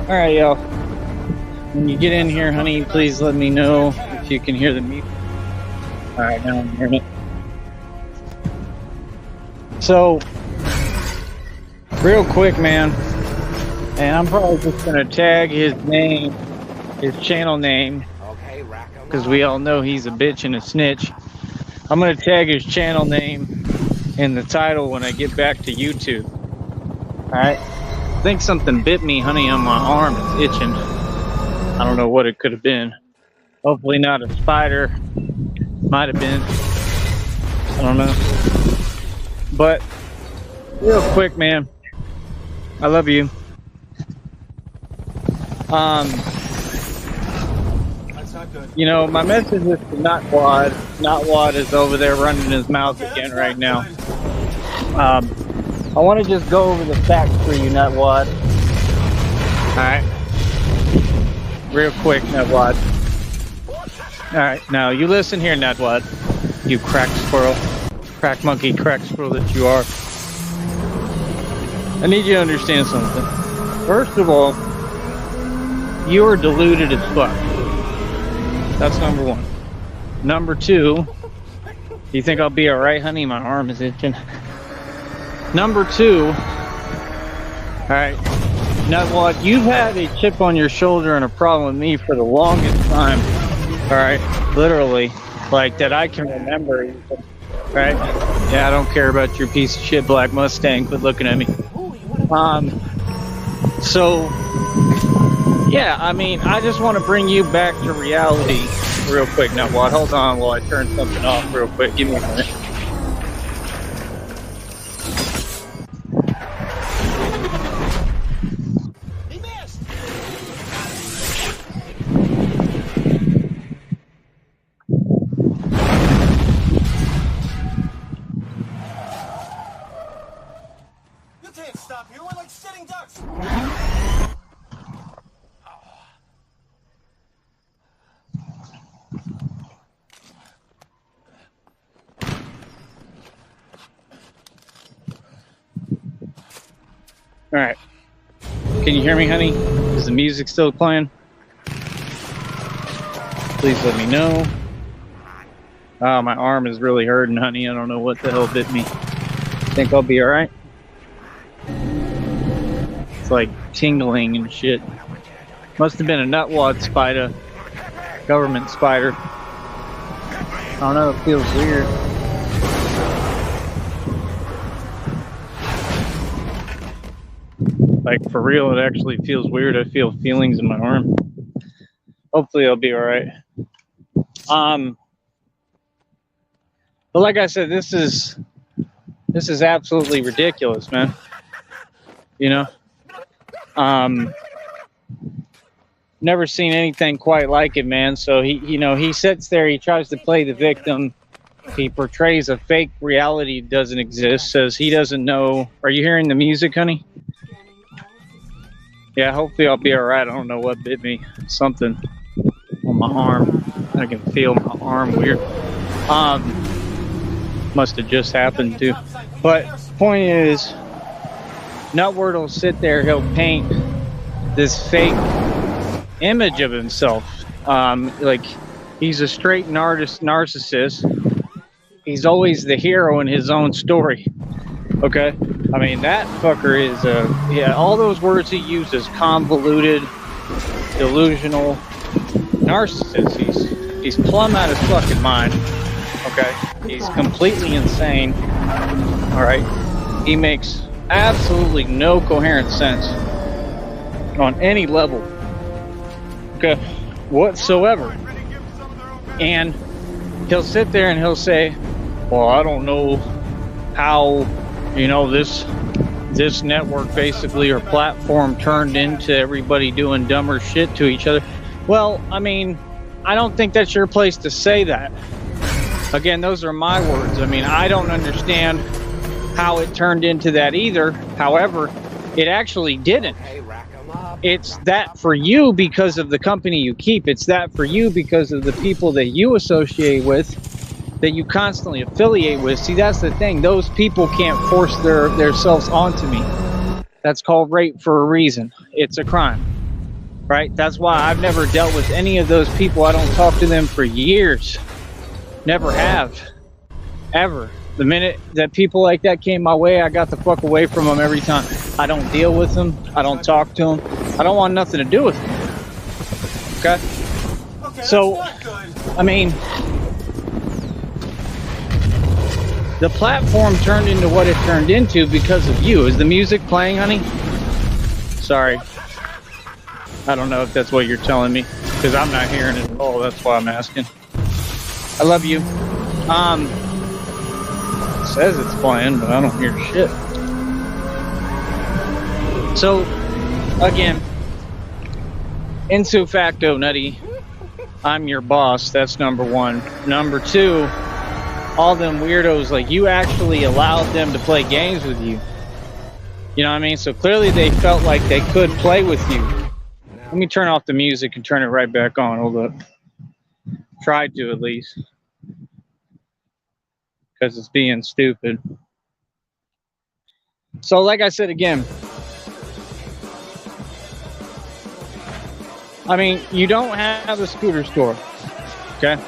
All right, y'all. When you get in here, honey, please let me know if you can hear the music. All right, now I'm hearing it. So, real quick, man, and I'm probably just gonna tag his name, his channel name, because we all know he's a bitch and a snitch. I'm gonna tag his channel name in the title when I get back to YouTube. All right. I think something bit me, honey, on my arm. It's itching. I don't know what it could have been. Hopefully not a spider. Might have been. I don't know. But real quick, man, I love you. You know, my message is to Nutwad. Nutwad is over there running his mouth again right now. I want to just go over the facts for you, Nutwad. Alright. Real quick, Nutwad. Alright, now you listen here, Nutwad. You crack squirrel. Crack monkey, crack squirrel that you are. I need you to understand something. First of all, you are deluded as fuck. That's number one. Number two, you think I'll be alright, honey? My arm is itching. Number two, alright, Nutwad, you've had a chip on your shoulder and a problem with me for the longest time. Alright, literally, like that I can remember. Right? Yeah, I don't care about your piece of shit black Mustang, quit looking at me. So, yeah, I mean, I just want to bring you back to reality real quick. Nutwad, hold on while I turn something off real quick. Give me a minute. All right. Can you hear me, honey? Is the music still playing? Please let me know. Oh, my arm is really hurting, honey. I don't know what the hell bit me. Think I'll be all right? It's like tingling and shit. Must have been a Nutwad spider. Government spider. I don't know, it feels weird. Like, for real, it actually feels weird. I feel feelings in my arm. Hopefully I'll be all right. But like I said, this is absolutely ridiculous, man. You know? Never seen anything quite like it, man. So he sits there, he tries to play the victim. He portrays a fake reality that doesn't exist, says he doesn't know. Are you hearing the music, honey? Yeah, hopefully I'll be all right. I don't know what bit me. Something on my arm. I can feel my arm weird. Must have just happened too. But point is, Nutwad will sit there. He'll paint this fake image of himself. Like he's a straight narcissist. He's always the hero in his own story. Okay? I mean, that fucker is, yeah, all those words he uses, convoluted, delusional, narcissist. He's plumb out of his fucking mind, okay? He's completely insane, all right? He makes absolutely no coherent sense on any level, okay, whatsoever. And he'll sit there and he'll say, well, I don't know how, you know, this network basically, or platform, turned into everybody doing dumber shit to each other. Well, I mean, I don't think that's your place to say that. Again, those are my words. I mean, I don't understand how it turned into that either. However, it actually didn't. It's that for you because of the company you keep. It's that for you because of the people that you associate with, that you constantly affiliate with. See, that's the thing. Those people can't force their selves onto me. That's called rape for a reason. It's a crime. right? That's why I've never dealt with any of those people. I don't talk to them for years. Never have. Ever. The minute that people like that came my way, I got the fuck away from them every time. I don't deal with them. I don't talk to them. I don't want nothing to do with them. Okay? So, I mean, the platform turned into what it turned into because of you. Is the music playing, honey? Sorry. I don't know if that's what you're telling me, because I'm not hearing it at all. That's why I'm asking. I love you. It says it's playing, but I don't hear shit. So, again, ipso facto, Nutty, I'm your boss. That's number one. Number two, all them weirdos, like, you actually allowed them to play games with you. You know what I mean? So clearly they felt like they could play with you. Let me turn off the music and turn it right back on. Hold up. Tried to, at least. Because it's being stupid. So like I said again, I mean, you don't have a scooter store, okay?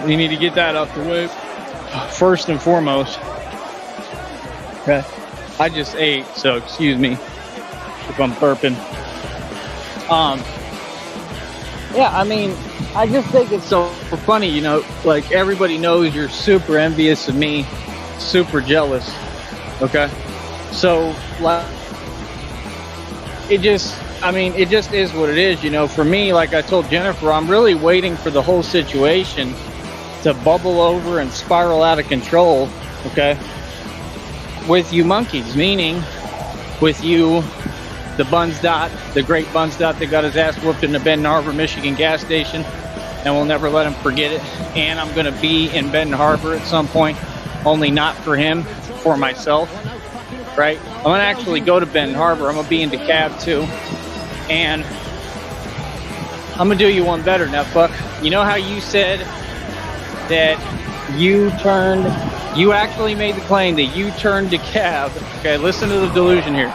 You need to get that out the way first and foremost. Okay. I just ate, so excuse me if I'm burping. Yeah, I mean, I just think it's so funny, you know, like everybody knows you're super envious of me, super jealous, okay? So, like, it just is what it is, you know. For me, like I told Jennifer, I'm really waiting for the whole situation to bubble over and spiral out of control, okay? With you monkeys, meaning with you, the Buns Dot, the great Buns Dot that got his ass whooped in the Benton Harbor, Michigan gas station, and we'll never let him forget it. And I'm going to be in Benton Harbor at some point, only not for him, for myself, right? I'm going to actually go to Benton Harbor. I'm going to be in DeKalb too. And I'm going to do you one better, Nutfuck. You know how you said that you actually made the claim that you turned DeKalb, okay, listen to the delusion here,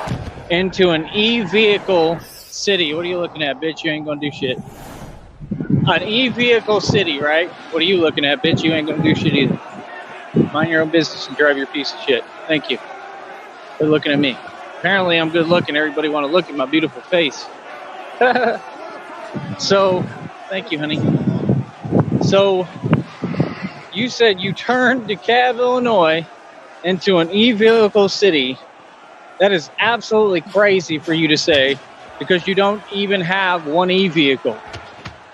into an e-vehicle city. What are you looking at, bitch? You ain't gonna do shit. An e-vehicle city, right? What are you looking at, bitch? You ain't gonna do shit either. Mind your own business and drive your piece of shit. Thank you. They're looking at me. Apparently I'm good looking. Everybody want to look at my beautiful face. So, thank you, honey. So, you said you turned DeKalb, Illinois into an e-vehicle city. That is absolutely crazy for you to say, because you don't even have one e-vehicle.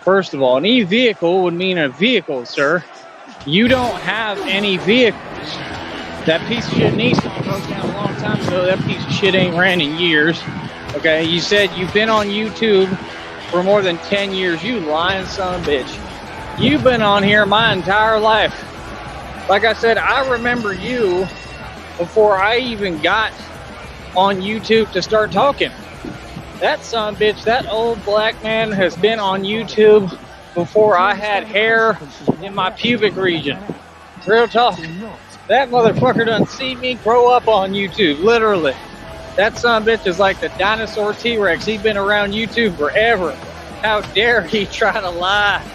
First of all, an e-vehicle would mean a vehicle, sir. You don't have any vehicles. That piece of shit Nissan broke down a long time ago. That piece of shit ain't ran in years. Okay, you said you've been on YouTube for more than 10 years. You lying son of a bitch. You've been on here my entire life. Like I said, I remember you before I even got on YouTube to start talking. That son of a bitch, that old black man has been on YouTube before I had hair in my pubic region. Real talk. That motherfucker done see me grow up on YouTube, literally. That son of a bitch is like the dinosaur T-Rex. He's been around YouTube forever. How dare he try to lie?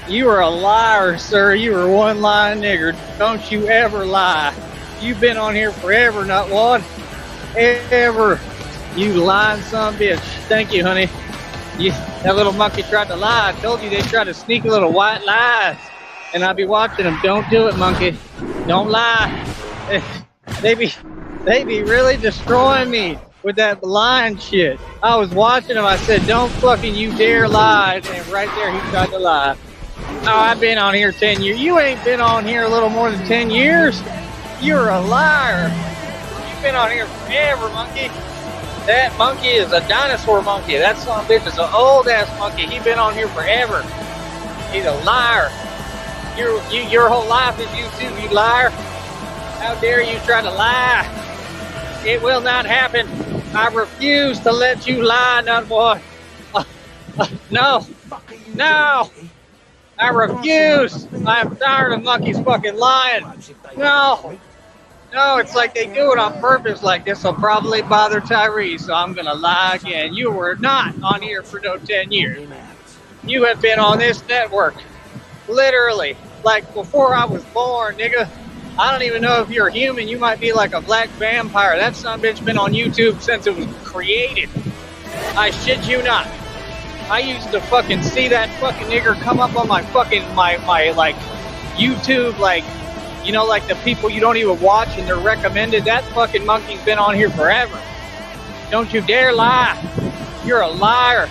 You are a liar, sir. You are one lying nigger. Don't you ever lie. You've been on here forever, Nutwad. Ever. You lying son of a bitch. Thank you, honey. That little monkey tried to lie. I told you they tried to sneak a little white lies. And I'll be watching them. Don't do it, monkey. Don't lie. They be really destroying me with that lying shit. I was watching him. I said, don't fucking you dare lie. And right there, he tried to lie. Oh, I've been on here 10 years. You ain't been on here a little more than 10 years. You're a liar. You've been on here forever, monkey. That monkey is a dinosaur monkey. That son of a bitch is an old-ass monkey. He's been on here forever. He's a liar. Your whole life is YouTube, you liar. How dare you try to lie? It will not happen. I refuse to let you lie, Nutboy. No. No. I refuse. I am tired of monkeys fucking lying. No. No, it's like they do it on purpose. Like, this will probably bother Tyree, so I'm going to lie again. You were not on here for no 10 years. You have been on this network, literally, like before I was born, nigga. I don't even know if you're a human. You might be like a black vampire. That son of a bitch been on YouTube since it was created. I shit you not. I used to fucking see that fucking nigger come up on my fucking, my like, YouTube, like, you know, like the people you don't even watch and they're recommended. That fucking monkey's been on here forever. Don't you dare lie. You're a liar.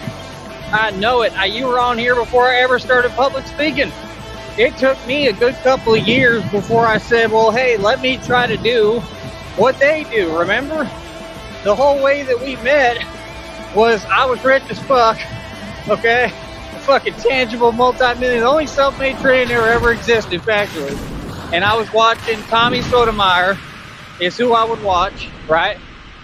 I know it. You were on here before I ever started public speaking. It took me a good couple of years before I said, well, hey, let me try to do what they do. Remember? The whole way that we met was I was rich as fuck, okay? A fucking tangible multi-million, the only self-made trillionaire ever existed, factually. And I was watching Tommy Sotomayor is who I would watch, right?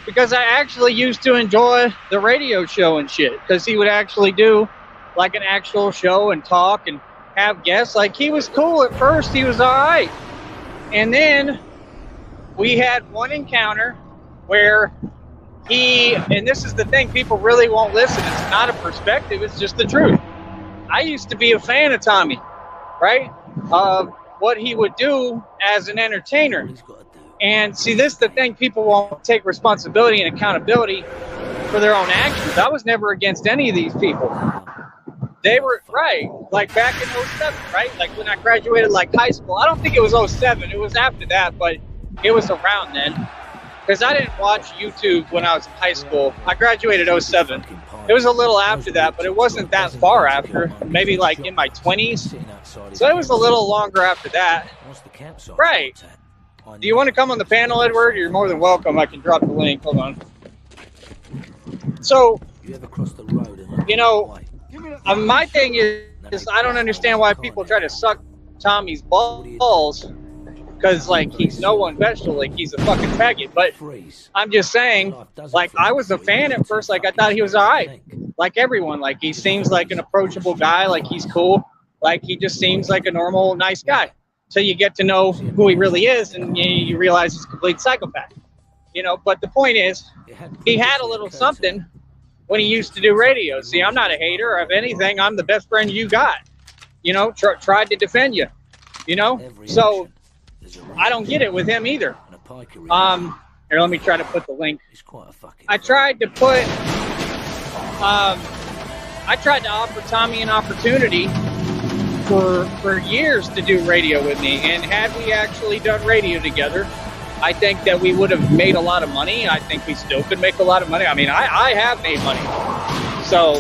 Because I actually used to enjoy the radio show and shit. Because he would actually do like an actual show and talk and have guests. Like, he was cool at first. He was all right. And then we had one encounter where he, and this is the thing, people really won't listen. It's not a perspective. It's just the truth. I used to be a fan of Tommy, right? What he would do as an entertainer. And see, this is the thing, people won't take responsibility and accountability for their own actions. I was never against any of these people. They were, right, like back in 07, right? Like when I graduated like high school. I don't think it was 07, it was after that, but it was around then. Because I didn't watch YouTube when I was in high school. I graduated 07. It was a little after that, but it wasn't that far after. Maybe like in my 20s. So it was a little longer after that. Right. Do you want to come on the panel, Edward? You're more than welcome. I can drop the link. Hold on. So, you know, my thing is I don't understand why people try to suck Tommy's balls. Because, like, he's no one vegetable, like, he's a fucking faggot. But I'm just saying, like, I was a fan at first. Like, I thought he was all right. Like everyone. Like, he seems like an approachable guy. Like, he's cool. Like, he just seems like a normal, nice guy. Till you get to know who he really is, and you realize he's a complete psychopath. You know, but the point is, he had a little something when he used to do radio. See, I'm not a hater. If anything, I'm the best friend you got. You know, tried to defend you. You know? So, I don't get it with him either. Here, let me try to put the link. I tried to put, I tried to offer Tommy an opportunity for years to do radio with me. And had we actually done radio together, I think that we would have made a lot of money. I think we still could make a lot of money. I mean, I have made money. So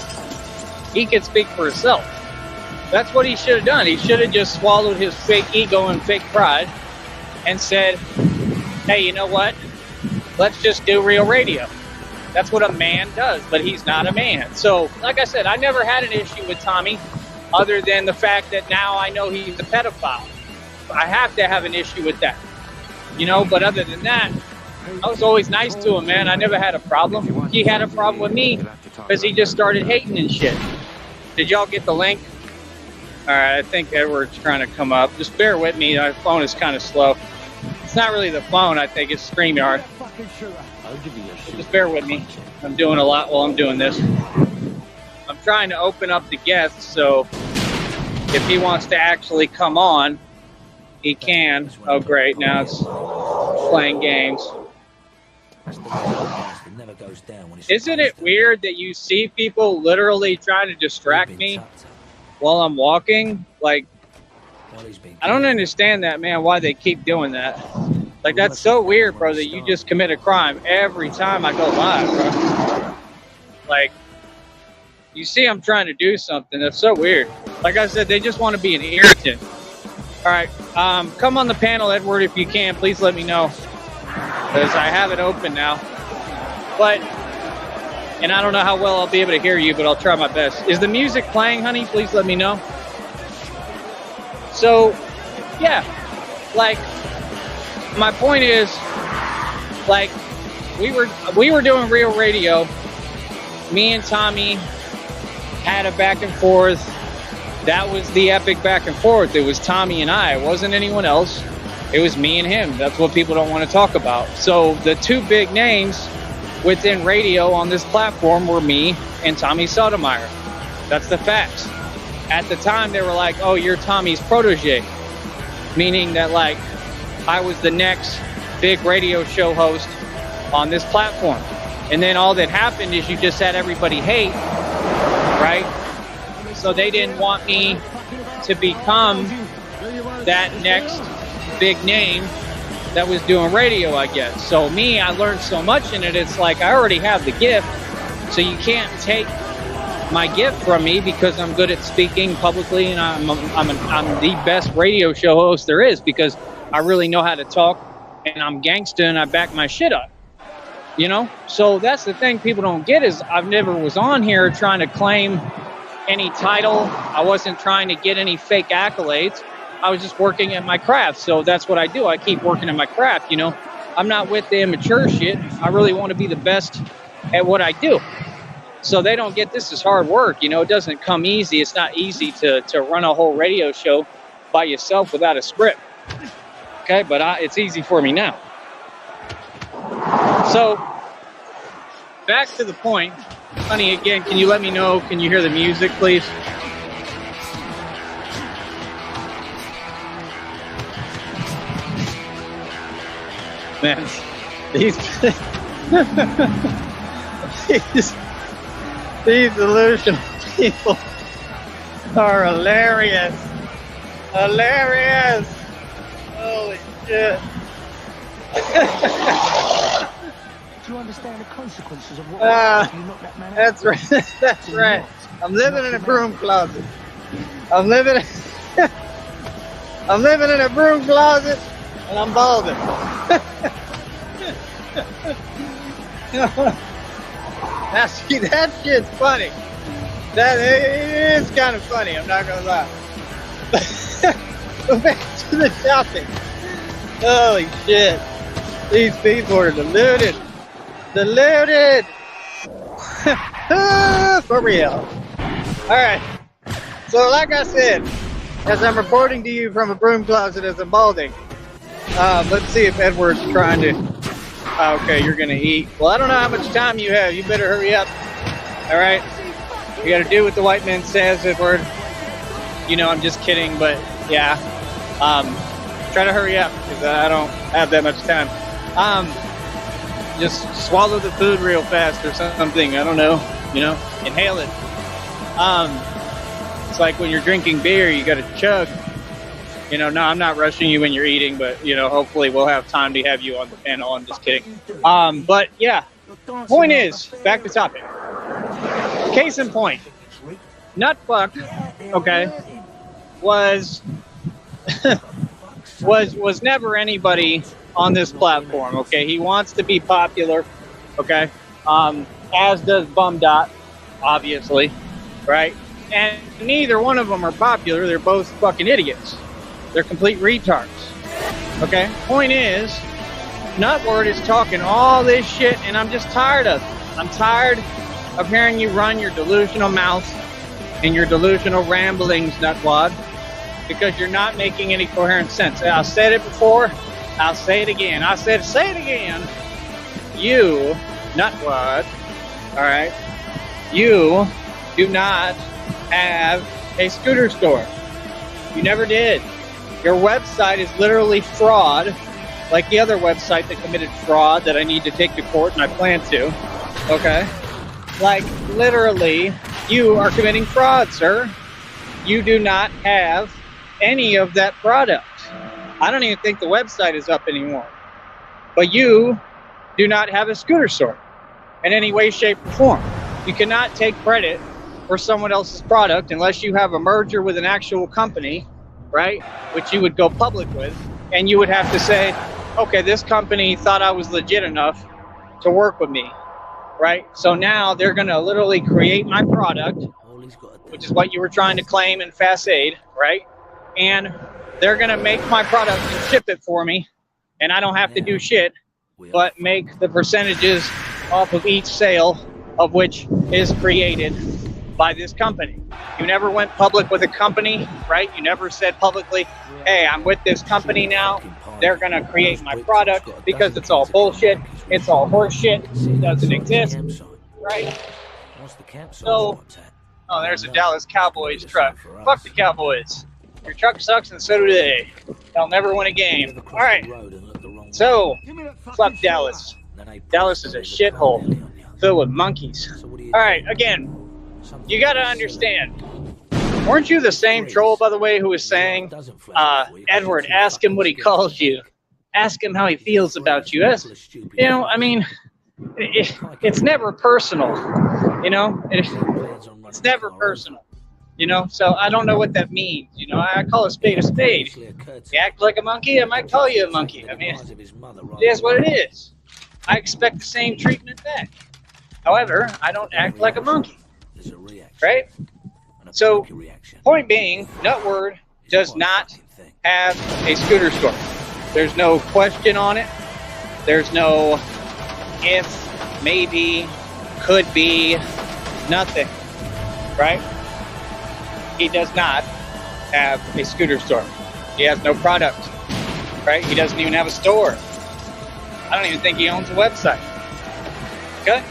he can speak for himself. That's what he should have done. He should have just swallowed his fake ego and fake pride and said, hey, you know what? Let's just do real radio. That's what a man does, but he's not a man. So, like I said, I never had an issue with Tommy other than the fact that now I know he's a pedophile. I have to have an issue with that. You know, but other than that, I was always nice to him, man. I never had a problem. He had a problem with me because he just started hating and shit. Did y'all get the link? All right, I think Edward's trying to come up. Just bear with me. My phone is kind of slow. It's not really the phone, I think. It's StreamYard. Just bear with me. I'm doing a lot while I'm doing this. I'm trying to open up the guests, so if he wants to actually come on, he can. Oh, great. Now it's playing games. Isn't it weird that you see people literally trying to distract me while I'm walking? Like, I don't understand that, man, why they keep doing that. Like, that's so weird, bro, that you just commit a crime every time I go live, bro. Like, you see I'm trying to do something. That's so weird. Like I said, they just want to be an irritant. All right, come on the panel, Edward, if you can. Please let me know, because I have it open now. But, and I don't know how well I'll be able to hear you, but I'll try my best. Is the music playing, honey? Please let me know. So, yeah, like, my point is, like, we were doing real radio. Me and Tommy had a back and forth. That was the epic back and forth. It was Tommy and I. It wasn't anyone else. It was me and him. That's what people don't want to talk about. So the two big names within radio on this platform were me and Tommy Sotomayor. That's the facts. At the time, they were like, oh, you're Tommy's protege, meaning that, like, I was the next big radio show host on this platform. And then all that happened is you just had everybody hate, right? So they didn't want me to become that next big name that was doing radio, I guess. So me, I learned so much in it. It's like I already have the gift, so you can't take my gift from me because I'm good at speaking publicly, and I'm the best radio show host there is because I really know how to talk, and I'm gangsta and I back my shit up. You know, so that's the thing people don't get is I've never was on here trying to claim any title. I wasn't trying to get any fake accolades. I was just working at my craft. So that's what I do. I keep working at my craft. You know, I'm not with the immature shit. I really want to be the best at what I do. So they don't get this as hard work. You know, it doesn't come easy. It's not easy to run a whole radio show by yourself without a script. Okay, but it's easy for me now. So back to the point. Honey, again, can you let me know? Can you hear the music, please? Man, these these delusional people are hilarious. Hilarious. Holy shit. Do you understand the consequences of what you knock that man out? That's right. That's right. I'm living in a broom closet. I'm living in a broom closet, and I'm balding. That shit's funny. That is kind of funny. I'm not gonna lie. But back to the topic. Holy shit! These people are deluded. Deluded. For real. All right. So, like I said, as I'm reporting to you from a broom closet as I'm balding, let's see if Edward's trying to. Okay, you're gonna eat. Well, I don't know how much time you have. You better hurry up. All right. You got to do what the white man says, Edward. You know, I'm just kidding, but yeah. Try to hurry up because I don't have that much time. Just swallow the food real fast or something. I don't know. You know, inhale it. It's like when you're drinking beer, you got to chug. You know, no, I'm not rushing you when you're eating, but, you know, hopefully we'll have time to have you on the panel. I'm just kidding. But, yeah, point is, back to topic. Case in point, Nutwad, okay, was never anybody on this platform, okay? He wants to be popular, okay? As does Bum Dot, obviously, right? And neither one of them are popular. They're both fucking idiots. They're complete retards. Okay? Point is, Nutwad is talking all this shit, and I'm just tired of it. I'm tired of hearing you run your delusional mouth and your delusional ramblings, Nutwad, because you're not making any coherent sense. I said it before. I'll say it again. Say it again. You, Nutwad, all right, you do not have a scooter store. You never did. Your website is literally fraud, like the other website that committed fraud that I need to take to court, and I plan to. Okay? Like, literally, you are committing fraud, sir. You do not have any of that product. I don't even think the website is up anymore. But you do not have a scooter store in any way, shape, or form. You cannot take credit for someone else's product unless you have a merger with an actual company, right? Which you would go public with, and you would have to say, okay, this company thought I was legit enough to work with me, right? So now they're going to literally create my product, which is what you were trying to claim in Fast Aid, right? And they're going to make my product and ship it for me, and I don't have to do shit but make the percentages off of each sale of which is created by this company. You never went public with a company, right? You never said publicly, hey, I'm with this company now. They're going to create my product, because it's all bullshit. It's all horse shit. It doesn't exist, right? So, oh, there's a Dallas Cowboys truck. Fuck the Cowboys. Your truck sucks and so do they. They'll never win a game. All right. So, fuck Dallas. Dallas is a shithole filled with monkeys. All right, again, you got to understand. Weren't you the same troll, by the way, who was saying, Edward, ask him what he calls you. Ask him how he feels about you. I mean, it's never personal. It's never personal. So I don't know what that means. I call a spade a spade. You act like a monkey, I might call you a monkey. I mean, it is what it is. I expect the same treatment back. However, I don't act like a monkey. Right? So, point being, Nutwad does not have a scooter store. There's no question on it. There's no if, maybe, could be, nothing. Right? He does not have a scooter store. He has no product. Right? He doesn't even have a store. I don't even think he owns a website. Okay?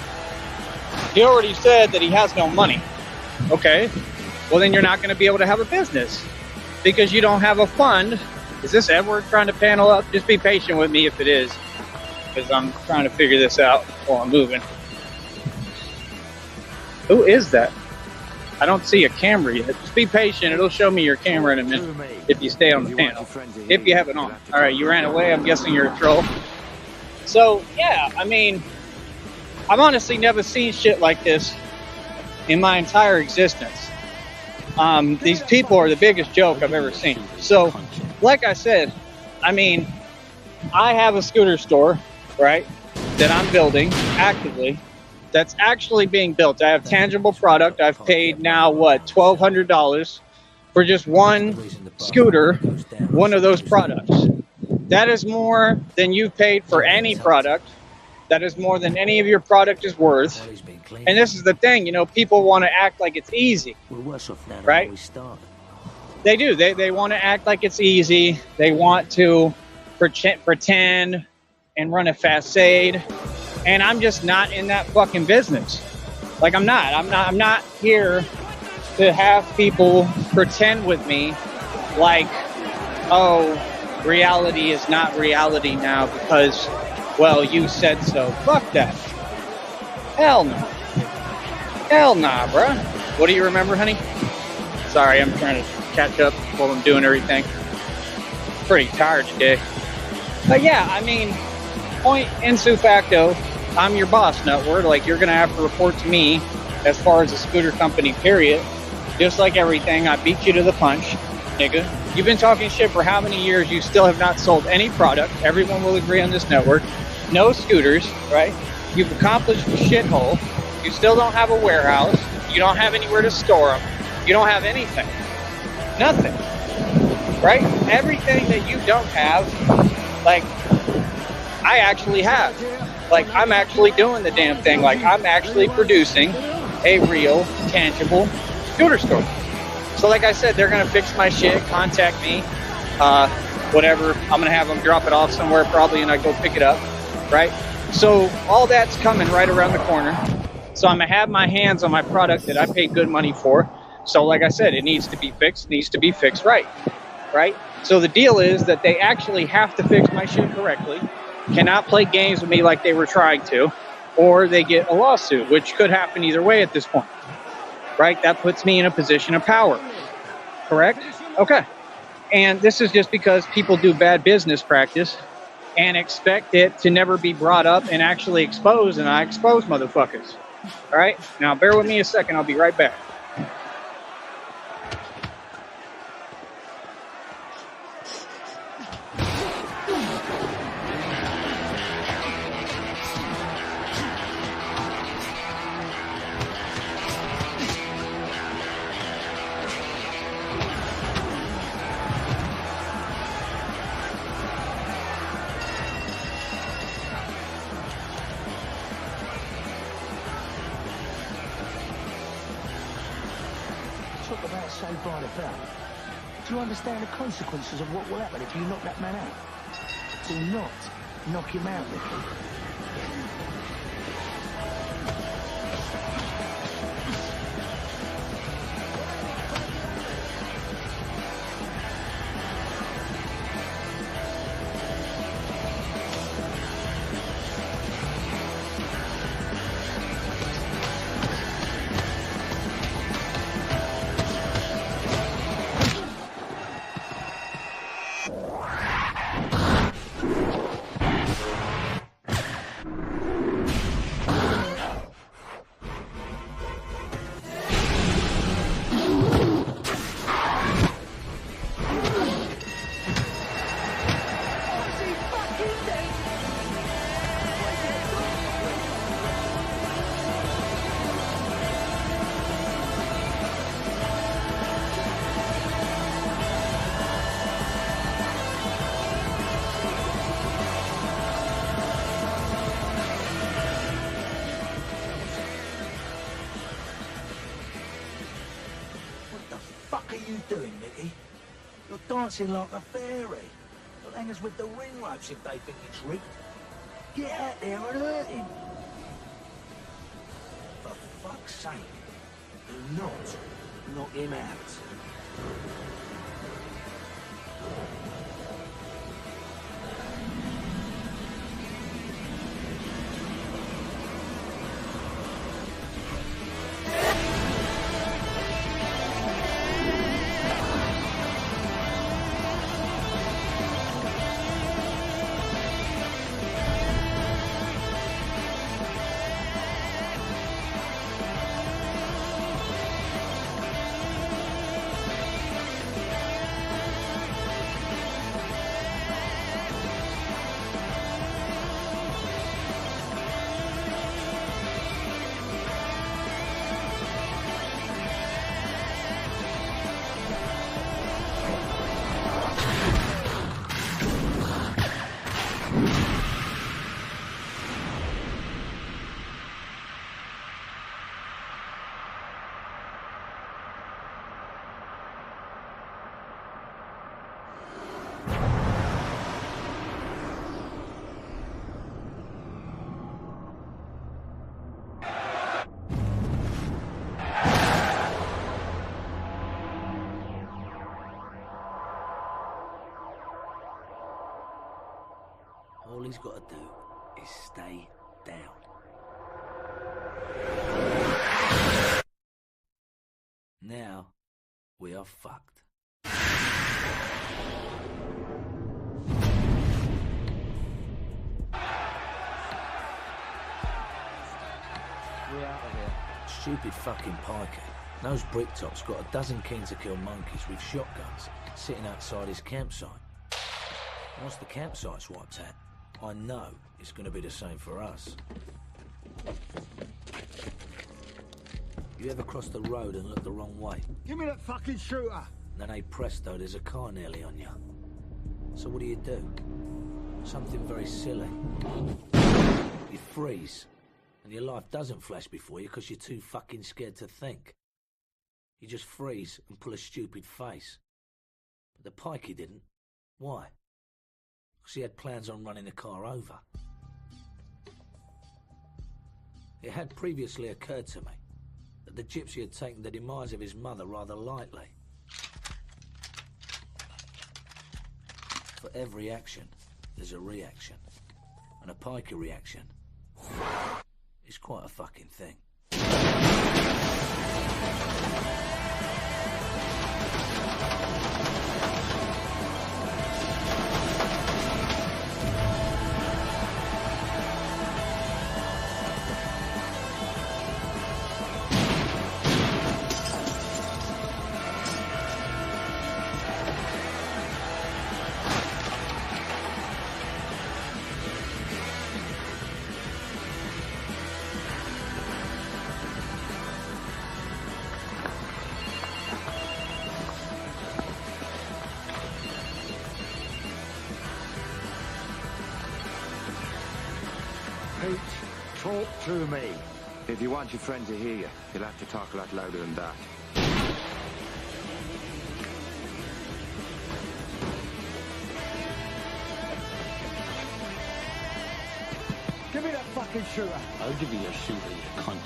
He already said that he has no money. Okay. Well, then you're not going to be able to have a business because you don't have a fund. Is this Edward trying to panel up? Just be patient with me if it is, because I'm trying to figure this out while I'm moving. Who is that? I don't see a camera yet. Just be patient. It'll show me your camera in a minute if you stay on the panel. If you have it on. All right, you ran away. I'm guessing you're a troll. So, yeah, I mean, I've honestly never seen shit like this in my entire existence. These people are the biggest joke I've ever seen. So, like I said, I mean, I have a scooter store, right, that I'm building actively. That's actually being built. I have tangible product. I've paid now, $1,200 for just one scooter, one of those products. That is more than you've paid for any product. That is more than any of your product is worth. And this is the thing, people want to act like it's easy, right? They do. They want to act like it's easy. They want to pretend and run a facade. And I'm just not in that fucking business. Like, I'm not here to have people pretend with me like, oh, reality is not reality now because, well, you said so. Fuck that. Hell no. Hell nah, bruh. What do you remember, honey? Sorry, I'm trying to catch up while I'm doing everything. Pretty tired today. But yeah, I mean, point insu facto, I'm your boss, Nutwad. Like, you're going to have to report to me as far as the scooter company, period. Just like everything, I beat you to the punch, nigga. You've been talking shit for how many years? You still have not sold any product. Everyone will agree on this network. No scooters, right? You've accomplished the shithole. You still don't have a warehouse. You don't have anywhere to store them. You don't have anything. Nothing. Right? Everything that you don't have, like, I actually have. Like, I'm actually doing the damn thing. Like, I'm actually producing a real, tangible scooter store. So like I said, they're going to fix my shit, contact me, whatever. I'm going to have them drop it off somewhere probably, and I go pick it up, right? So all that's coming right around the corner. So I'm going to have my hands on my product that I paid good money for. So like I said, it needs to be fixed, right? Right? So the deal is that they actually have to fix my shit correctly, cannot play games with me like they were trying to, or they get a lawsuit, which could happen either way at this point. Right? That puts me in a position of power. Correct? Okay. And this is just because people do bad business practice and expect it to never be brought up and actually exposed, and I expose motherfuckers. All right? Now, bear with me a second. I'll be right back. about Saved by the Bell. Do you understand the consequences of what will happen if you knock that man out? Do not knock him out, Nicky. Dancing like a fairy. They'll hang us with the ring ropes if they think it's rigged. Get out there and hurt him. For fuck's sake, do not knock him out. All he's got to do is stay down. Now, we are fucked. We're out of here. Stupid fucking piker. Those bricktop's got a dozen keen-to-kill monkeys with shotguns sitting outside his campsite. Once the campsite's wiped out, I know it's going to be the same for us. You ever cross the road and look the wrong way? Give me that fucking shooter! And then, hey presto, there's a car nearly on you. So what do? Something very silly. You freeze, and your life doesn't flash before you because you're too fucking scared to think. You just freeze and pull a stupid face. But the pikey didn't. Why? Because he had plans on running the car over. It had previously occurred to me that the gypsy had taken the demise of his mother rather lightly. For every action, there's a reaction. And a piker reaction is quite a fucking thing. Pete, talk to me. If you want your friend to hear you, you'll have to talk a lot louder than that. Give me that fucking shooter. I'll give you your shooter, you cunt.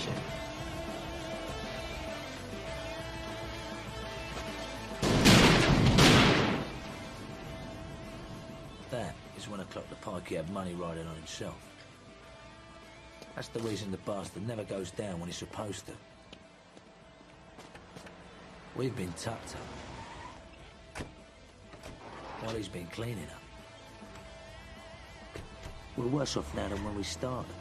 That is when I clocked the Pikey had money riding on himself. That's the reason the bastard never goes down when he's supposed to. We've been tucked up while he's been cleaning up. We're worse off now than when we started.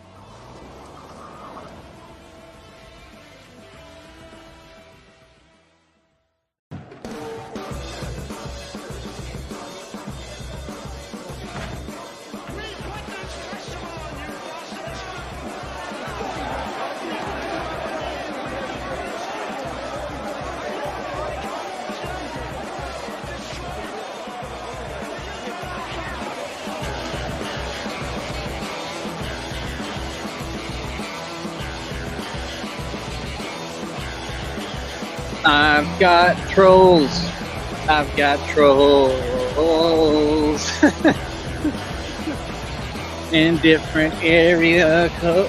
I've got trolls. I've got trolls. In different area code.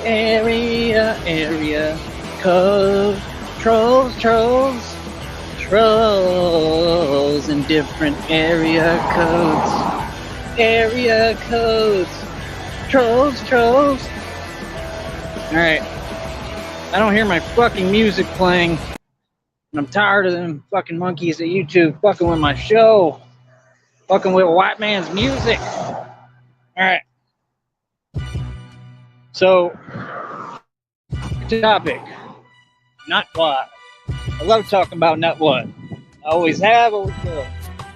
Trolls in different area codes. Trolls. Alright. I don't hear my fucking music playing. I'm tired of them fucking monkeys at YouTube fucking with my show. Fucking with white man's music. Alright. So, topic. Nutwad. I love talking about Nutwad. I always have, always will.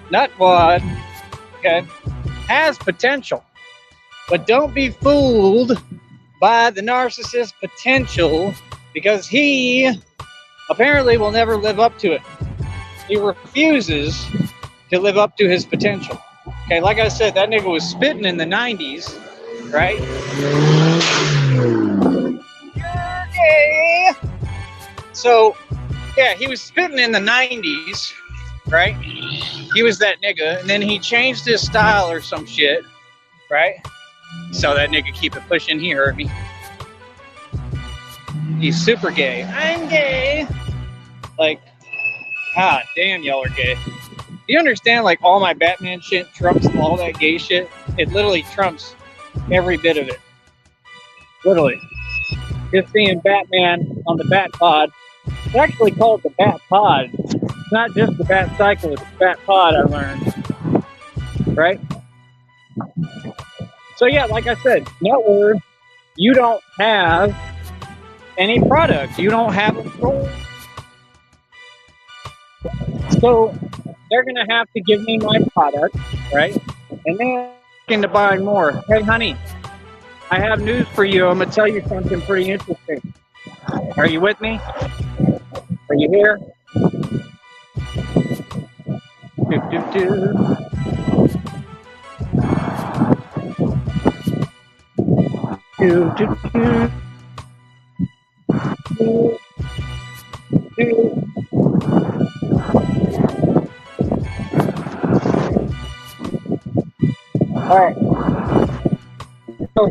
Nutwad, okay, has potential. But don't be fooled by the narcissist's potential, because he apparently will never live up to it. He refuses to live up to his potential. Okay, like I said, that nigga was spitting in the 90s, right? You're gay. So, yeah, he was spitting in the 90s, right? He was that nigga, and then he changed his style or some shit, right? So that nigga keep it pushing, he heard me. He's super gay. I'm gay. Like, god damn, y'all are gay. Do you understand, like, all my Batman shit trumps all that gay shit? It literally trumps every bit of it. Literally. Just seeing Batman on the Bat Pod. It's actually called the Bat Pod. It's not just the Bat Cycle, it's the Bat Pod, I learned. Right? So yeah, like I said, Nutwad, you don't have any product. You don't have a product. So they're gonna have to give me my product, right? And then looking to buy more. Hey honey, I have news for you. I'm gonna tell you something pretty interesting. Are you with me? Are you here? Alright. So,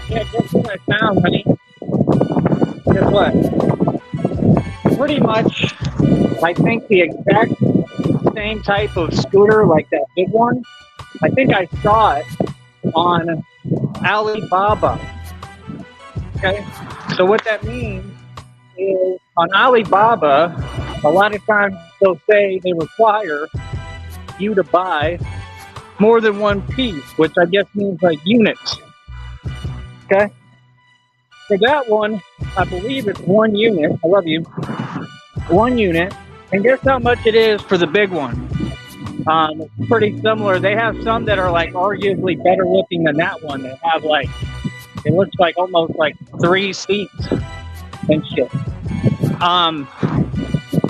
yeah, guess what I found, honey? Guess what? Pretty much, I think the exact same type of scooter, like that big one, I think I saw it on Alibaba. Okay? So what that means is on Alibaba, a lot of times they'll say they require you to buy more than one piece, which I guess means like units. Okay? For that one, I believe it's one unit. I love you. One unit. And guess how much it is for the big one? It's pretty similar. They have some that are like arguably better looking than that one. They have like, it looks like almost like 3 seats and shit.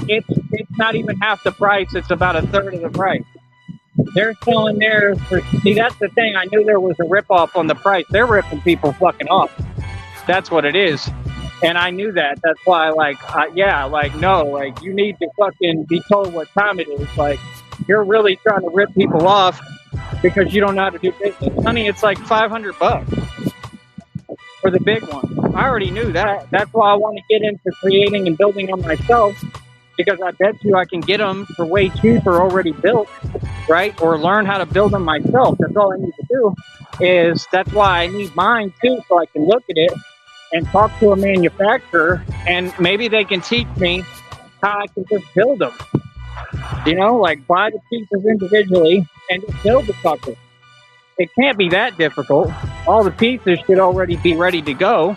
It's not even half the price. It's about a third of the price. They're selling theirs for, see, that's the thing. I knew there was a ripoff on the price. They're ripping people fucking off. That's what it is. And I knew that. That's why, like, no, like, you need to fucking be told what time it is. Like, you're really trying to rip people off because you don't know how to do business. Honey, it's like $500. for the big one. I already knew that. That's why I want to get into creating and building them myself, because I bet you I can get them for way cheaper already built, right? Or learn how to build them myself. That's all I need to do. That's why I need mine too, so I can look at it and talk to a manufacturer, and maybe they can teach me how I can just build them. You know, like buy the pieces individually and just build the sucker. It can't be that difficult. All the pieces should already be ready to go.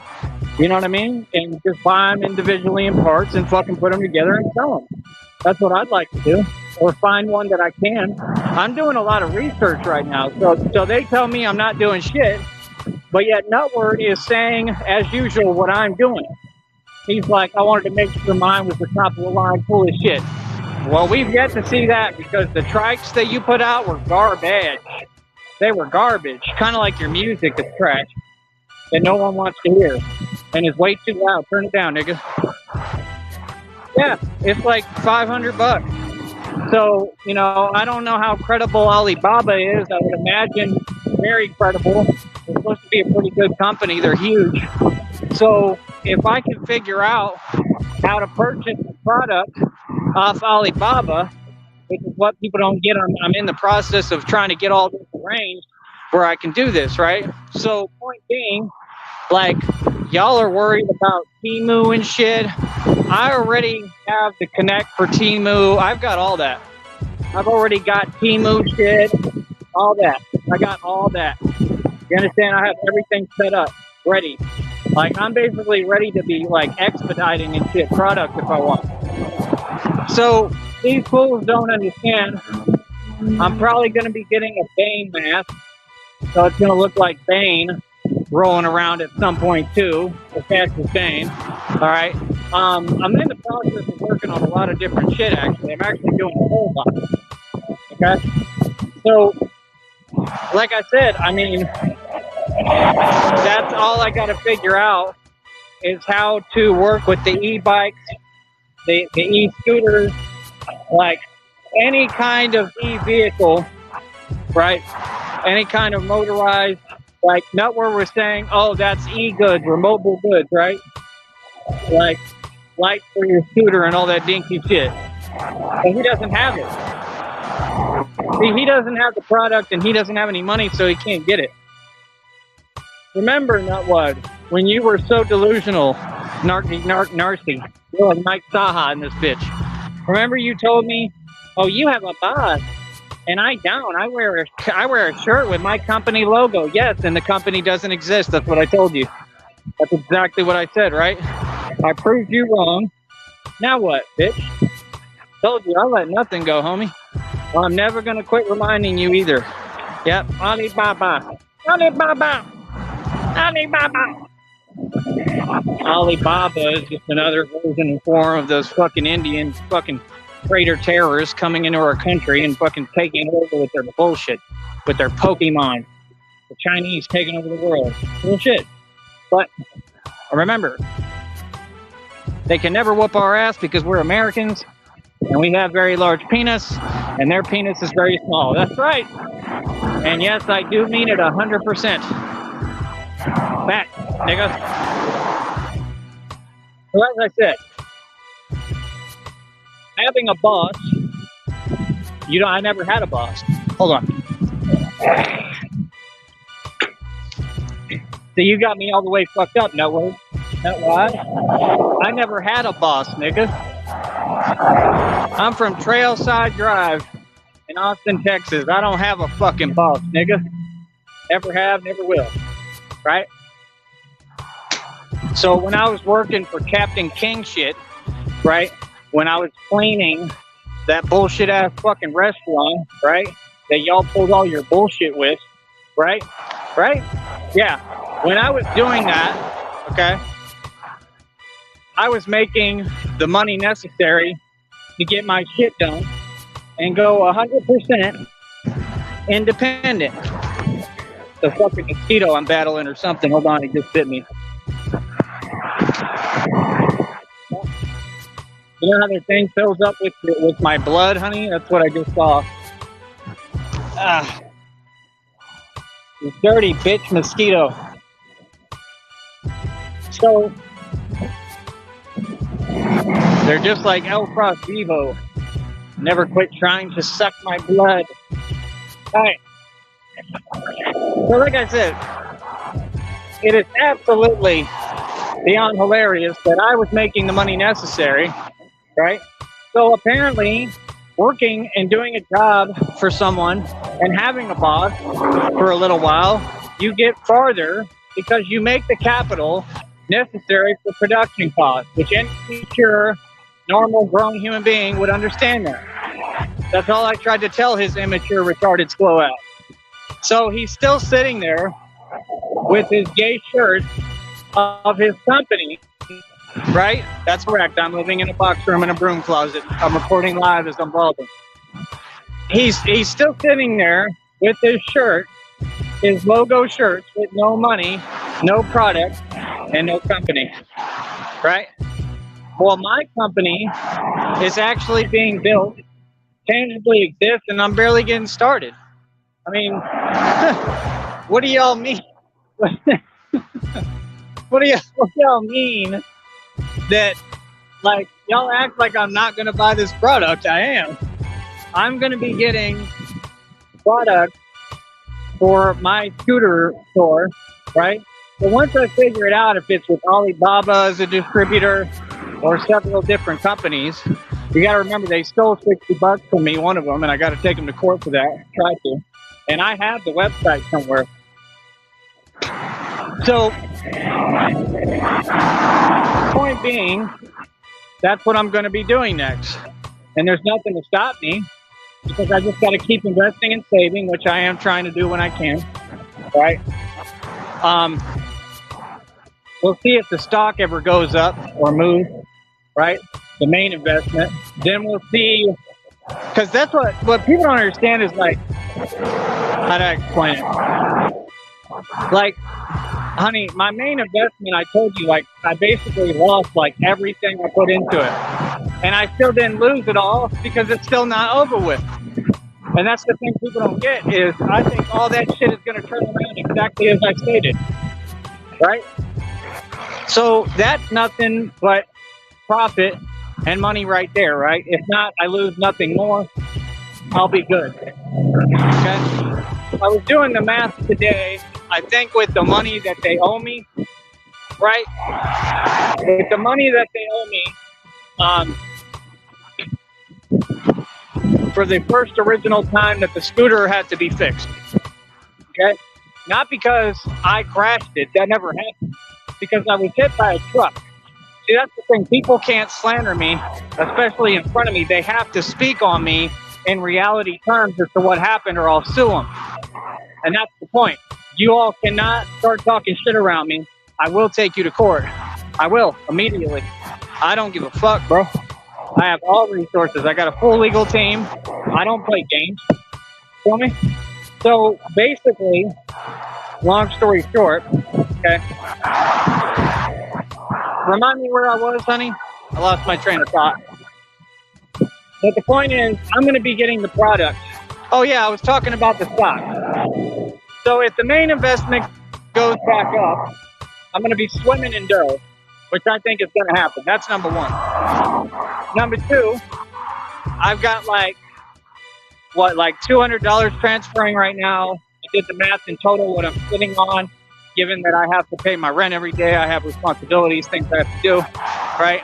You know what I mean? And just buy them individually in parts and fucking put them together and sell them. That's what I'd like to do. Or find one that I can. I'm doing a lot of research right now. So they tell me I'm not doing shit. But yet Nutwad is saying, as usual, what I'm doing. He's like, I wanted to make sure mine was the top of the line full of shit. Well, we've yet to see that, because the trikes that you put out were garbage. They were garbage. Kind of like your music is trash that no one wants to hear. And is way too loud. Turn it down, nigga. Yeah, it's like $500. So, you know, I don't know how credible Alibaba is. I would imagine very credible. They're supposed to be a pretty good company. They're huge. So if I can figure out how to purchase the product off Alibaba, which is what people don't get, I'm in the process of trying to get all this arranged where I can do this, right? So point being, like, y'all are worried about Temu and shit. I already have the connect for Temu. I've got all that. I've already got Temu shit, all that. I got all that. You understand? I have everything set up, ready. Like, I'm basically ready to be, like, expediting and shit product if I want. So these fools don't understand. I'm probably going to be getting a Bane mask. So it's going to look like Bane rolling around at some point too, the fastest Bane. All right. I'm in the process of working on a lot of different shit, actually. I'm actually doing a whole lot. Okay. So, like I said, I mean, that's all I got to figure out is how to work with the e-bikes, the e-scooters, like any kind of e-vehicle, right? Any kind of motorized, like not where we're saying, oh, that's e-goods or mobile goods, right? Like lights for your scooter and all that dinky shit. But he doesn't have it. See, he doesn't have the product and he doesn't have any money, so he can't get it. Remember, Nutwad, when you were so delusional, Narcy, you're like Mike Saha in this bitch. Remember you told me, oh, you have a boss, and I don't. I wear a shirt with my company logo. Yes, and the company doesn't exist. That's what I told you. That's exactly what I said, right? I proved you wrong. Now what, bitch? Told you, I let nothing go, homie. Well, I'm never going to quit reminding you either. Yep, Alibaba. Alibaba. Alibaba. Alibaba is just another version and form of those fucking Indian fucking traitor terrorists coming into our country and fucking taking over with their bullshit, with their Pokemon. The Chinese taking over the world. Bullshit. But remember, they can never whoop our ass because we're Americans and we have very large penis and their penis is very small. That's right. And yes, I do mean it 100%. Back, nigga. So as I said, having a boss, I never had a boss. Hold on. So you got me all the way fucked up, Nutwad. I never had a boss, nigga. I'm from Trailside Drive in Austin, Texas. I don't have a fucking boss, nigga. Never have, never will. Right? So when I was working for Captain King shit, right? When I was cleaning that bullshit ass fucking restaurant, right? That y'all pulled all your bullshit with, right? Right? Yeah. When I was doing that, okay, I was making the money necessary to get my shit done and go 100% independent. The fucking mosquito I'm battling or something. Hold on, it just bit me. You know how the thing fills up with my blood, honey? That's what I just saw. You dirty bitch mosquito. So they're just like El Cross Vivo. Never quit trying to suck my blood. All right. So like I said, it is absolutely beyond hilarious that I was making the money necessary, right? So apparently working and doing a job for someone and having a boss for a little while, you get farther because you make the capital necessary for production costs, which any pure, normal, grown human being would understand that. That's all I tried to tell his immature, retarded, slow ass. So he's still sitting there with his gay shirt of his company, right? That's correct. I'm living in a box room in a broom closet. I'm recording live as I'm balding. He's still sitting there with his shirt, his logo shirts with no money, no product, and no company, right? Well, my company is actually being built, tangibly exists, and I'm barely getting started. I mean, what do y'all mean? What do y'all mean that, like, y'all act like I'm not going to buy this product? I am. I'm going to be getting product for my scooter store, right? So once I figure it out, if it's with Alibaba as a distributor or several different companies, you got to remember they stole $60 from me, one of them, and I got to take them to court for that. Try to. And I have the website somewhere. So, point being, that's what I'm going to be doing next. And there's nothing to stop me because I just got to keep investing and saving, which I am trying to do when I can, right? We'll see if the stock ever goes up or moves, right? The main investment. Then we'll see, because that's what people don't understand is like, how do I explain it? Like, honey, my main investment, I told you, like, I basically lost like everything I put into it. And I still didn't lose it all because it's still not over with. And that's the thing people don't get is I think all that shit is going to turn around exactly as I stated. Right? So that's nothing but profit and money right there, right? If not, I lose nothing more. I'll be good. Okay? I was doing the math today. I think with the money that they owe me, right? With the money that they owe me, for the first original time that the scooter had to be fixed. Okay? Not because I crashed it. That never happened. Because I was hit by a truck. See, that's the thing. People can't slander me, especially in front of me. They have to speak on me in reality terms as to what happened or I'll sue them. And that's the point. You all cannot start talking shit around me. I will take you to court. I will, immediately. I don't give a fuck, bro. I have all resources. I got a full legal team. I don't play games. Feel me? So, basically, long story short, okay. Remind me where I was, honey? I lost my train of thought. But the point is, I'm going to be getting the product. Oh, yeah, I was talking about the stock. So if the main investment goes back up, I'm going to be swimming in dough, which I think is going to happen. That's number one. Number two, I've got like $200 transferring right now. I did the math in total, what I'm sitting on, given that I have to pay my rent every day. I have responsibilities, things I have to do, right?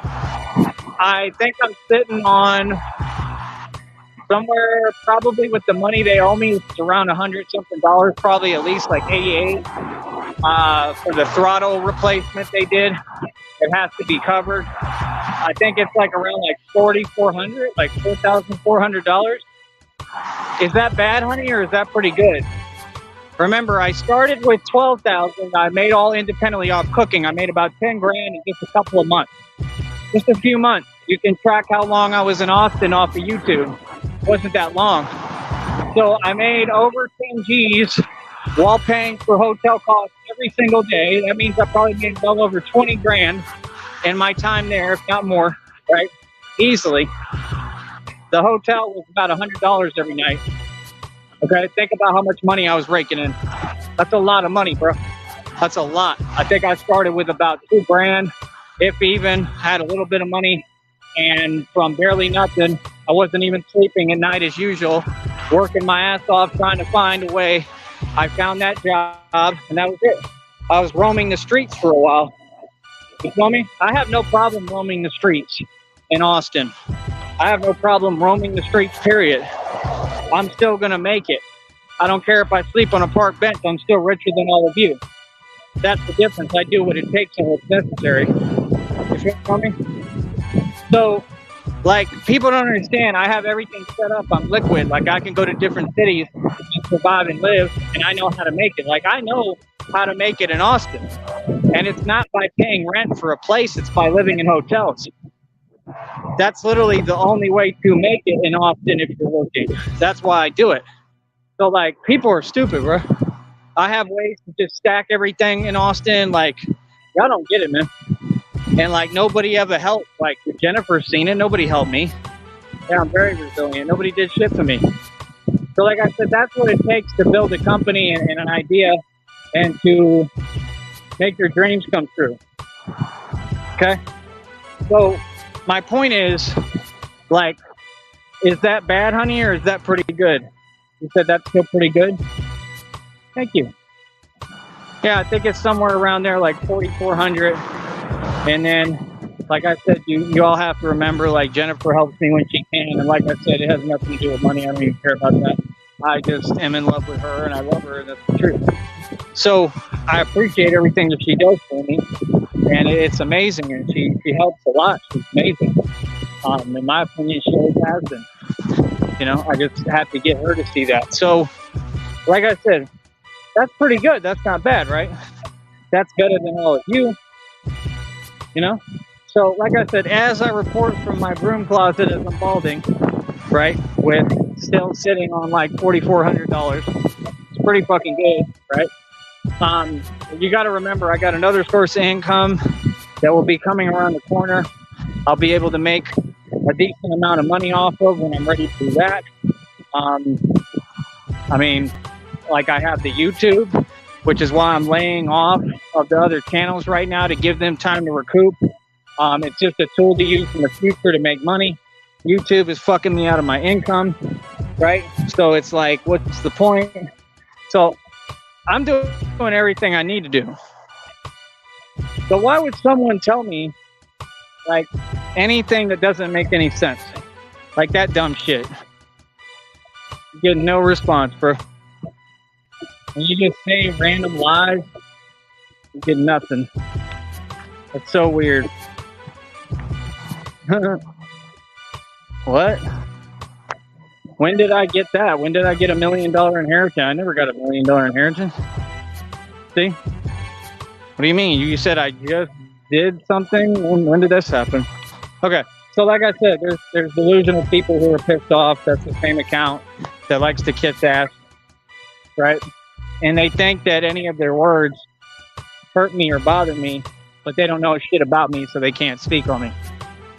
I think I'm sitting on somewhere probably with the money they owe me, it's around $100-something, probably at least like 88 for the throttle replacement they did. It has to be covered. I think it's like around like $4,400, like $4,400. Is that bad, honey, or is that pretty good? Remember, I started with $12,000. I made all independently off cooking. I made about 10 grand in just a couple of months. Just a few months. You can track how long I was in Austin off of YouTube. It wasn't that long. So I made over 10 G's while paying for hotel costs every single day. That means I probably made well over 20 grand in my time there, if not more, right? Easily. The hotel was about $100 every night. Okay, think about how much money I was raking in. That's a lot of money, bro. That's a lot. I think I started with about $2,000, if even. Had a little bit of money, and from barely nothing, I wasn't even sleeping at night as usual, working my ass off trying to find a way. I found that job, and that was it. I was roaming the streets for a while. You feel me? I have no problem roaming the streets in Austin. I have no problem roaming the streets, period. I'm still going to make it. I don't care if I sleep on a park bench. I'm still richer than all of you. That's the difference. I do what it takes and what's necessary. You feel me? So, like, people don't understand. I have everything set up. I'm liquid. Like, I can go to different cities and survive and live, and I know how to make it. Like, I know how to make it in Austin. And it's not by paying rent for a place. It's by living in hotels. That's literally the only way to make it in Austin if you're working. That's why I do it. So, like, people are stupid, bro. I have ways to just stack everything in Austin. Like, y'all don't get it, man. And, like, nobody ever helped. Like, Jennifer's seen it. Nobody helped me. Yeah, I'm very resilient. Nobody did shit for me. So, like I said, that's what it takes to build a company and an idea and to make your dreams come true. Okay? So, my point is, like, is that bad, honey, or is that pretty good? You said that's still pretty good? Thank you. Yeah, I think it's somewhere around there, like 4,400. And then, like I said, you all have to remember, like, Jennifer helps me when she can. And like I said, it has nothing to do with money. I don't even care about that. I just am in love with her, and I love her, and that's the truth. So I appreciate everything that she does for me. And it's amazing, and she helps a lot. She's amazing. In my opinion, she always has been. You know, I just have to get her to see that. So, like I said, that's pretty good. That's not bad, right? That's better than all of you. You know? So, like I said, as I report from my broom closet as I'm balding, right, with still sitting on like $4,400, it's pretty fucking good, right? You got to remember, I got another source of income that will be coming around the corner. I'll be able to make a decent amount of money off of when I'm ready to do that. I mean, like, I have the YouTube, which is why I'm laying off of the other channels right now to give them time to recoup. It's just a tool to use in the future to make money. YouTube is fucking me out of my income, right? So it's like, what's the point? So I'm doing everything I need to do. So why would someone tell me, like, anything that doesn't make any sense? Like that dumb shit. You get no response, bro. When you just say random lies, you get nothing. It's so weird. What? When did I get that? When did I get $1 million inheritance? I never got $1 million inheritance. See? What do you mean? You said I just did something? When did this happen? Okay. So like I said, there's delusional people who are pissed off. That's the same account that likes to kiss ass, right? And they think that any of their words hurt me or bother me, but they don't know shit about me, so they can't speak on me.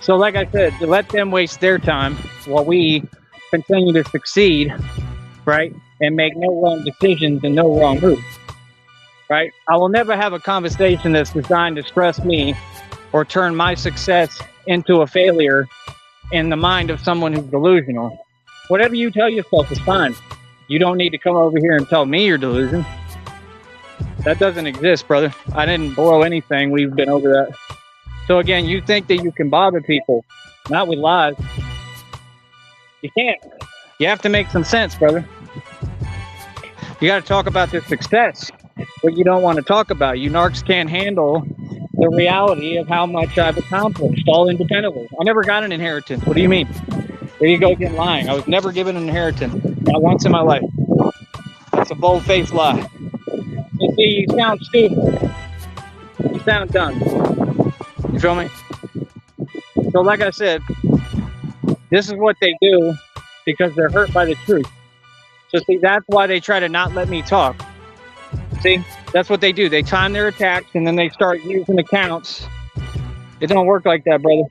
So like I said, to let them waste their time while we continue to succeed, right? And make no wrong decisions and no wrong moves, right? I will never have a conversation that's designed to stress me or turn my success into a failure in the mind of someone who's delusional. Whatever you tell yourself is fine. You don't need to come over here and tell me your delusion. That doesn't exist, brother. I didn't boil anything. We've been over that. So again, you think that you can bother people, not with lies. You can't. You have to make some sense, brother. You got to talk about the success, what you don't want to talk about. You narcs can't handle the reality of how much I've accomplished, all independently. I never got an inheritance. What do you mean? There you go again, lying. I was never given an inheritance, not once in my life. That's a bold-faced lie. You see, you sound stupid. You sound dumb. You feel me? So like I said, this is what they do because they're hurt by the truth. So see, that's why they try to not let me talk. See, that's what they do. They time their attacks and then they start using accounts. It don't work like that, brother.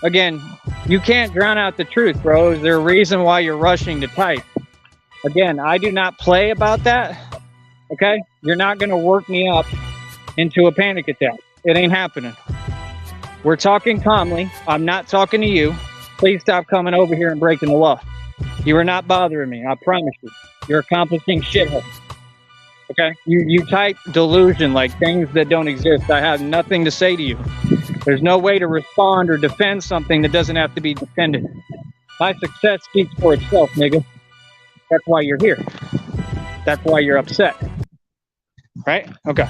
Again, you can't drown out the truth, bro. Is there a reason why you're rushing to type? Again, I do not play about that. Okay? You're not going to work me up into a panic attack. It ain't happening. We're talking calmly. I'm not talking to you. Please stop coming over here and breaking the law. You are not bothering me. I promise you. You're accomplishing shithole. Okay? You type delusion like things that don't exist. I have nothing to say to you. There's no way to respond or defend something that doesn't have to be defended. My success speaks for itself, nigga. That's why you're here. That's why you're upset. Right? Okay.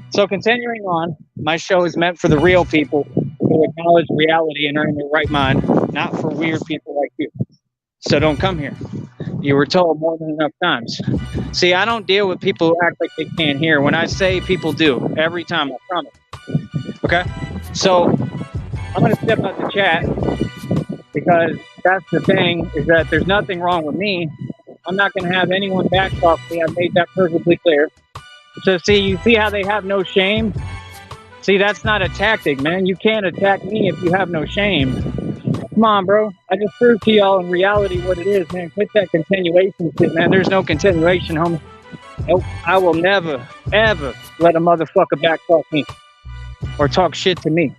So continuing on, my show is meant for the real people who acknowledge reality and are in their right mind, not for weird people like you. So don't come here. You were told more than enough times. See, I don't deal with people who act like they can't hear. When I say, people do. Every time, I promise. Okay? So I'm going to step out the chat because that's the thing, is that there's nothing wrong with me. I'm not going to have anyone backtalk me. I've made that perfectly clear. So see, you see how they have no shame? See, that's not a tactic, man. You can't attack me if you have no shame. Come on, bro. I just proved to y'all in reality what it is, man. Quit that continuation shit, man. There's no continuation, homie. Nope. I will never, ever let a motherfucker backtalk me or talk shit to me.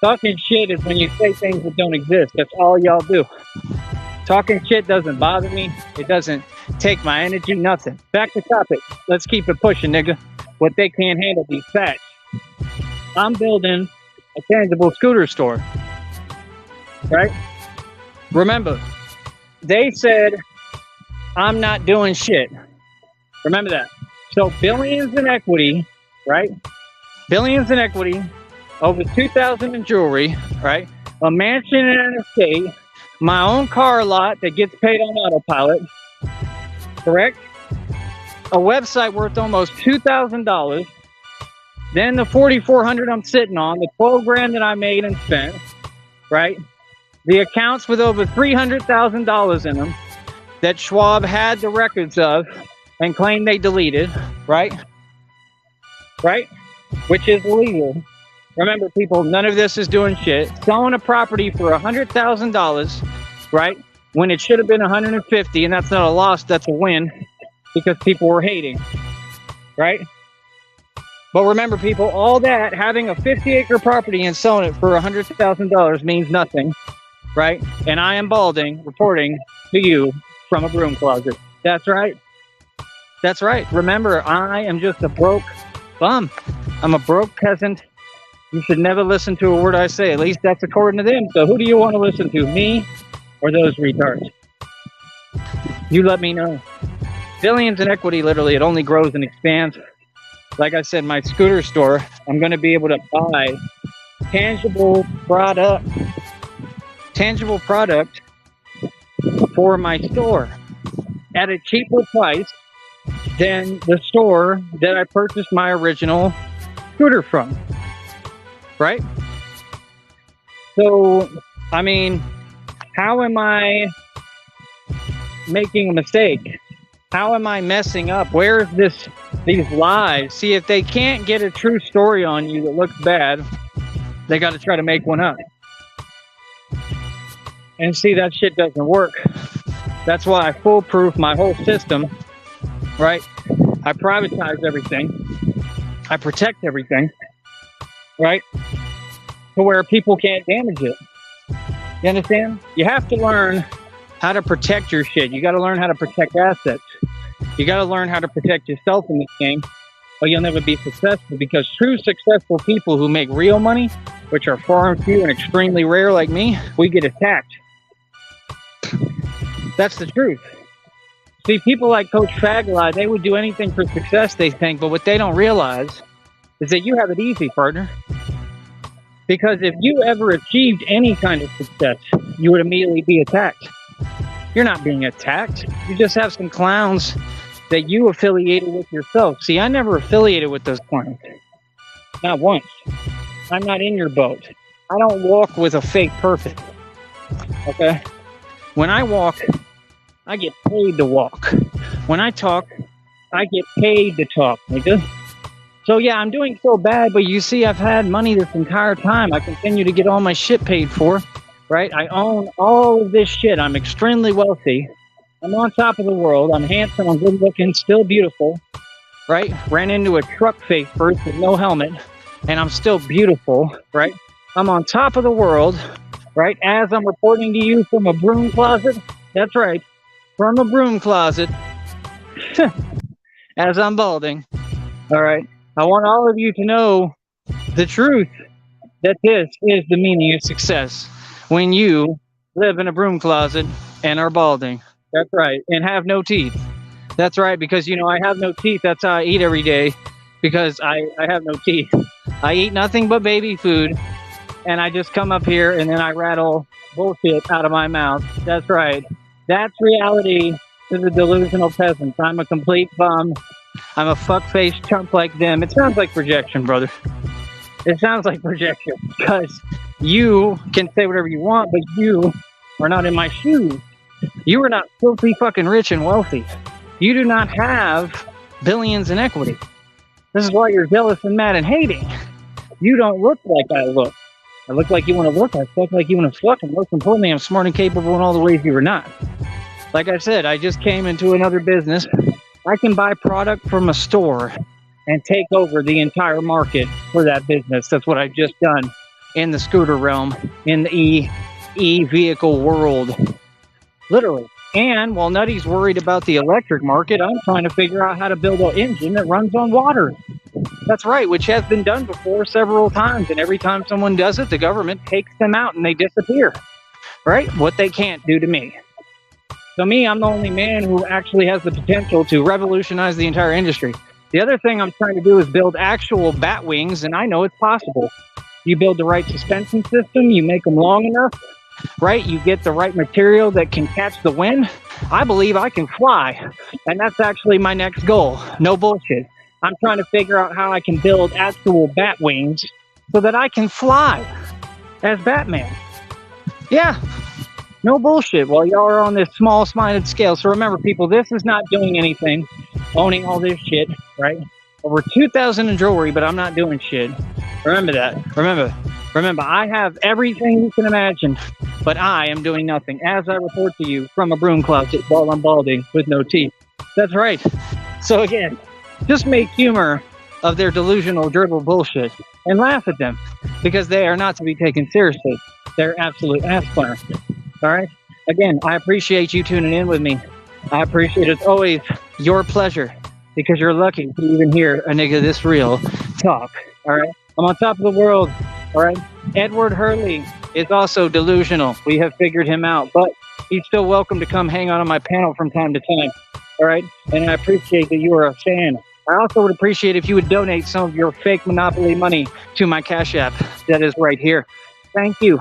Talking shit is when you say things that don't exist. That's all y'all do. Talking shit doesn't bother me. It doesn't take my energy, nothing. Back to topic. Let's keep it pushing, nigga. What they can't handle, these facts. I'm building a tangible scooter store. Right? Remember, they said I'm not doing shit. Remember that. So billions in equity, right? Billions in equity, over 2,000 in jewelry, right? A mansion and an estate, my own car lot that gets paid on autopilot, correct? A website worth almost $2,000. Then the $4,400 I'm sitting on, the $12,000 that I made and spent, right? The accounts with over $300,000 in them that Schwab had the records of and claimed they deleted, right? Right? Which is illegal. Remember, people, none of this is doing shit. Selling a property for $100,000, right? When it should have been $150,000, and that's not a loss, that's a win, because people were hating, right? But remember, people, all that, having a 50-acre property and selling it for $100,000 means nothing, right? And I am balding, reporting to you from a broom closet. That's right. That's right. Remember, I am just a broke bum. I'm a broke peasant. You should never listen to a word I say. At least that's according to them. So who do you want to listen to, me or those retards? You let me know. Billions in equity, literally, it only grows and expands. Like I said, my scooter store, I'm going to be able to buy tangible product for my store at a cheaper price than the store that I purchased my original scooter from. Right? So, I mean, how am I making a mistake? How am I messing up? Where's these lies? See, if they can't get a true story on you that looks bad, they got to try to make one up. And see, that shit doesn't work. That's why I foolproof my whole system, right? I privatize everything. I protect everything, right? To where people can't damage it. You understand? You have to learn how to protect your shit. You got to learn how to protect assets. You got to learn how to protect yourself in this game, or you'll never be successful, because true successful people who make real money, which are far and few and extremely rare like me, we get attacked. That's the truth. See, people like Coach Fagala, they would do anything for success, they think, but what they don't realize is that you have it easy, partner. Because if you ever achieved any kind of success, you would immediately be attacked. You're not being attacked. You just have some clowns that you affiliated with yourself. See, I never affiliated with those clowns. Not once. I'm not in your boat. I don't walk with a fake perfect. Okay? When I walk, I get paid to walk. When I talk, I get paid to talk, nigga. So yeah, I'm doing so bad, but you see, I've had money this entire time. I continue to get all my shit paid for, right? I own all of this shit. I'm extremely wealthy, I'm on top of the world. I'm handsome. I'm good looking. Still beautiful. Right? Ran into a truck face first with no helmet, and I'm still beautiful. Right? I'm on top of the world. Right? As I'm reporting to you from a broom closet. That's right. From a broom closet. As I'm balding. All right. I want all of you to know the truth that this is the meaning of success when you live in a broom closet and are balding. That's right. And have no teeth. That's right. Because, you know, I have no teeth. That's how I eat every day because I have no teeth. I eat nothing but baby food. And I just come up here and then I rattle bullshit out of my mouth. That's right. That's reality to the delusional peasants. I'm a complete bum. I'm a fuck-faced chump like them. It sounds like projection, brother. It sounds like projection because you can say whatever you want, but you are not in my shoes. You are not filthy fucking rich and wealthy. You do not have billions in equity. This is why you're jealous and mad and hating. You don't look like I look. I look like you want to look. I fuck like you want to fuck. And most importantly, I'm smart and capable in all the ways you are not. Like I said, I just came into another business. I can buy product from a store and take over the entire market for that business. That's what I've just done in the scooter realm, in the e-vehicle world. Literally. And while Nutty's worried about the electric market, I'm trying to figure out how to build an engine that runs on water. That's right, which has been done before several times. And every time someone does it, the government takes them out and they disappear. Right? What they can't do to me. So me, I'm the only man who actually has the potential to revolutionize the entire industry. The other thing I'm trying to do is build actual bat wings, and I know it's possible. You build the right suspension system, you make them long enough, right? You get the right material that can catch the wind. I believe I can fly, and that's actually my next goal. No bullshit. I'm trying to figure out how I can build actual bat wings so that I can fly as Batman. Yeah. No bullshit while y'all are on this small-minded scale. So remember, people, this is not doing anything, owning all this shit, right? Over 2,000 in jewelry, but I'm not doing shit. Remember that. Remember, I have everything you can imagine, but I am doing nothing. As I report to you from a broom closet while I'm balding with no teeth. That's right. So again, just make humor of their delusional dribble bullshit and laugh at them because they are not to be taken seriously. They're absolute ass clowns. All right. Again, I appreciate you tuning in with me. I appreciate it's always your pleasure because you're lucky to even hear a nigga this real talk. All right. I'm on top of the world. All right. Edward Hurley is also delusional. We have figured him out, but he's still welcome to come hang out on my panel from time to time. All right. And I appreciate that you are a fan. I also would appreciate if you would donate some of your fake Monopoly money to my Cash App. That is right here. Thank you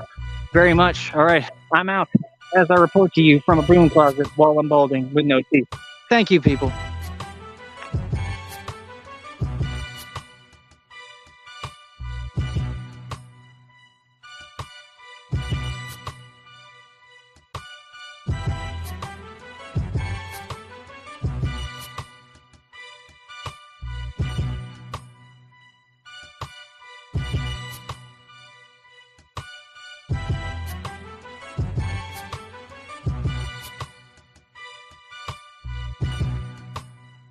very much. All right. I'm out as I report to you from a broom closet while I'm balding with no teeth. Thank you, people.